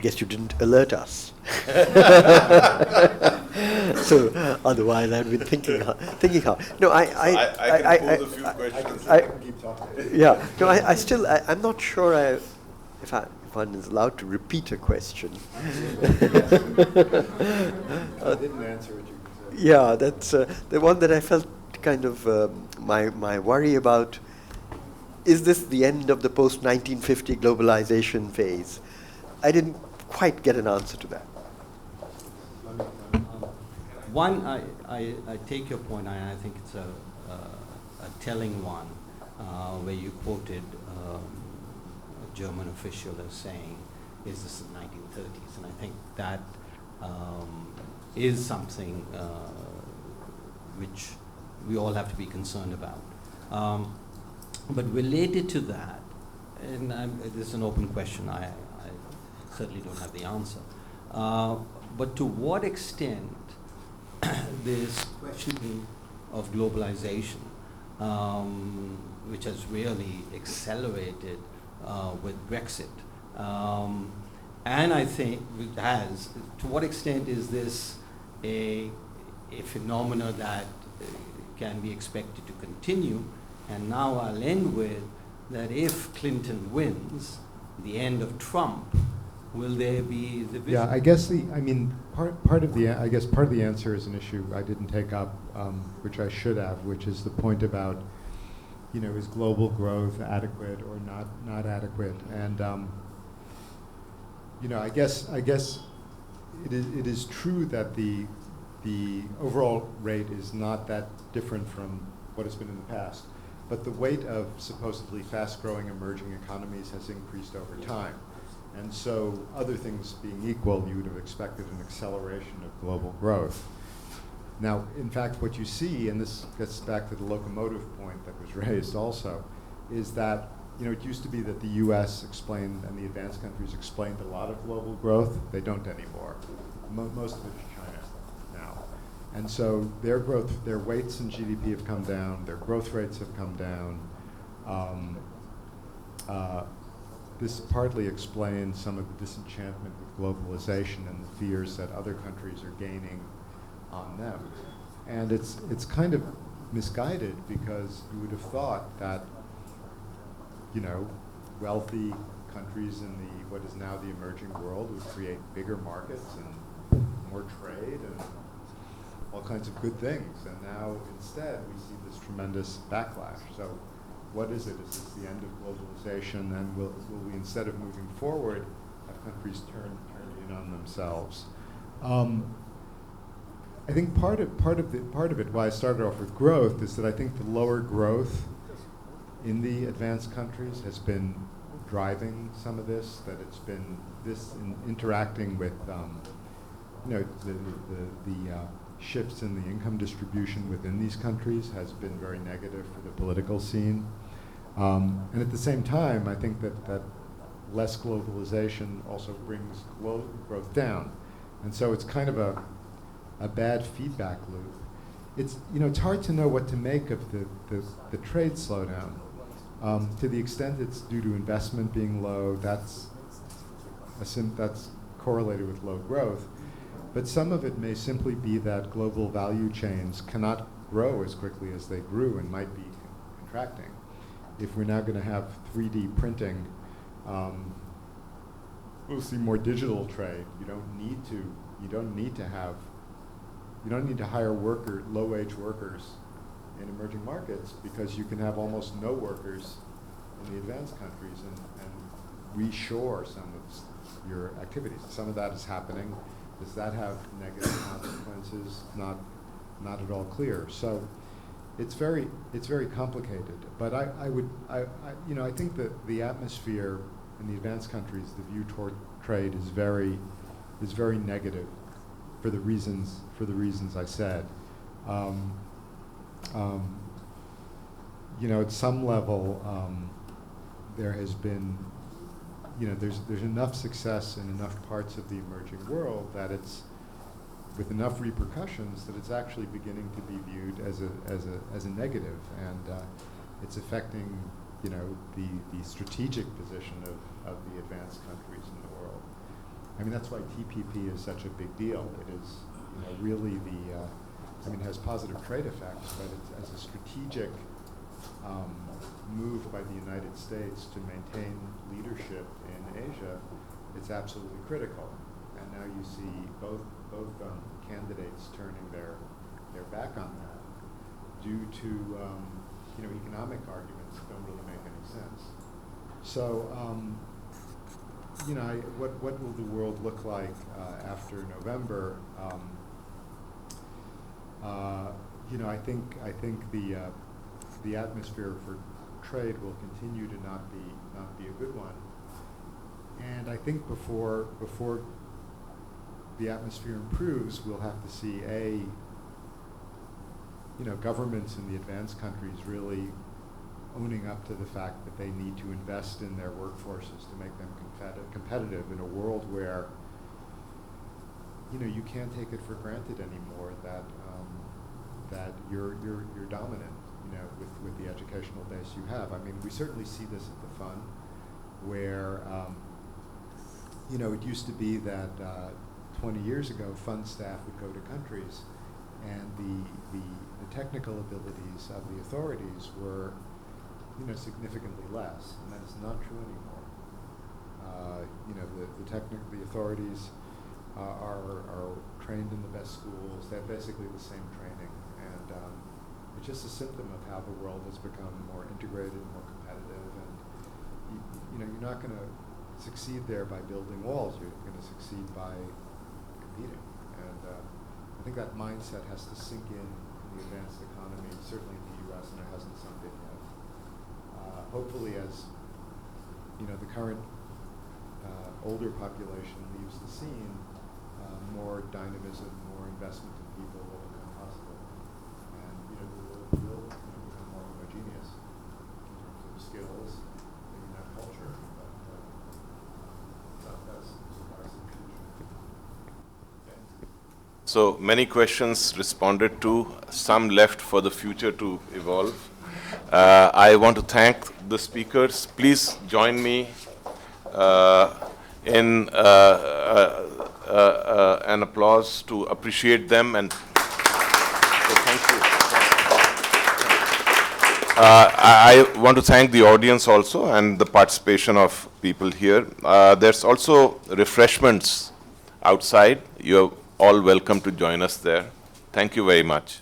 Guess you didn't alert us. So otherwise, I'd been thinking how. No, I can pose a few questions. Yeah. No, I'm not sure if one is allowed to repeat a question. I didn't answer what you said. Yeah, that's the one that I felt kind of my worry about. Is this the end of the post-1950 globalization phase? I didn't quite get an answer to that. One, I take your point, and I think it's a telling one, where you quoted a German official as saying, is this the 1930s? And I think that is something which we all have to be concerned about. But related to that, and this is an open question, I certainly don't have the answer, but to what extent this questioning of globalization, which has really accelerated with Brexit, and I think it has, to what extent is this a phenomena that can be expected to continue? And now I'll end with that if Clinton wins, the end of Trump, will there be the vision? Yeah, I guess part of the answer is an issue I didn't take up, which I should have, which is the point about, is global growth adequate or not adequate? And I guess it is true that the overall rate is not that different from what has been in the past. But the weight of supposedly fast-growing emerging economies has increased over time. And so, other things being equal, you would have expected an acceleration of global growth. Now, in fact, what you see, and this gets back to the locomotive point that was raised also, is that it used to be that the U.S. explained and the advanced countries explained a lot of global growth. They don't anymore. Most of it is China now. And so their growth, their weights in GDP have come down, their growth rates have come down. This partly explains some of the disenchantment with globalization and the fears that other countries are gaining on them. And it's kind of misguided, because you would have thought that, wealthy countries in what is now the emerging world would create bigger markets and more trade and all kinds of good things. And now instead we see this tremendous backlash. So what is it? Is this the end of globalization? And will we, instead of moving forward, have countries turn in on themselves? I think part of it, why I started off with growth, is that I think the lower growth in the advanced countries has been driving some of this. That it's been this interacting with the shifts in the income distribution within these countries has been very negative for the political scene. And at the same time, I think that less globalization also brings growth down. And so it's kind of a bad feedback loop. It's hard to know what to make of the trade slowdown. To the extent it's due to investment being low, that's correlated with low growth. But some of it may simply be that global value chains cannot grow as quickly as they grew and might be contracting. If we're now going to have 3D printing, we'll see more digital trade. You don't need to hire low-wage workers in emerging markets, because you can have almost no workers in the advanced countries and reshore some of your activities. Some of that is happening. Does that have negative consequences? Not at all clear. So it's very complicated. But I think that the atmosphere in the advanced countries, the view toward trade is very negative for the reasons I said. At some level, there has been, there's enough success in enough parts of the emerging world that it's, with enough repercussions, that it's actually beginning to be viewed as a negative, and it's affecting, the strategic position of the advanced countries in the world. I mean, that's why TPP is such a big deal. It is, really it has positive trade effects, but it's as a strategic move by the United States to maintain leadership in Asia, it's absolutely critical. And now you see both candidates turning their back on that due to economic arguments that don't really make any sense. So what will the world look like after November? I think the atmosphere for trade will continue to not be a good one. And I think before the atmosphere improves, we'll have to see governments in the advanced countries really owning up to the fact that they need to invest in their workforces to make them competitive in a world where you can't take it for granted anymore that you're dominant with the educational base you have. I mean, we certainly see this at the Fund, where it used to be that 20 years ago, Fund staff would go to countries, and the technical abilities of the authorities were significantly less, and that is not true anymore. The authorities are trained in the best schools. They have basically the same training, and it's just a symptom of how the world has become more integrated, more competitive, and you're not going to succeed there by building walls. You're going to succeed by competing, and I think that mindset has to sink in the advanced economy, certainly in the U.S., and it hasn't sunk in yet. Hopefully, as the current older population leaves the scene, more dynamism, more investment in people will become possible, and the world will become more homogeneous in terms of skills, maybe not culture, but that's our future. So many questions responded to, some left for the future to evolve. I want to thank the speakers. Please join me in an applause to appreciate them, and so thank you. I want to thank the audience also and the participation of people here. There's also refreshments outside. You're all welcome to join us there. Thank you very much.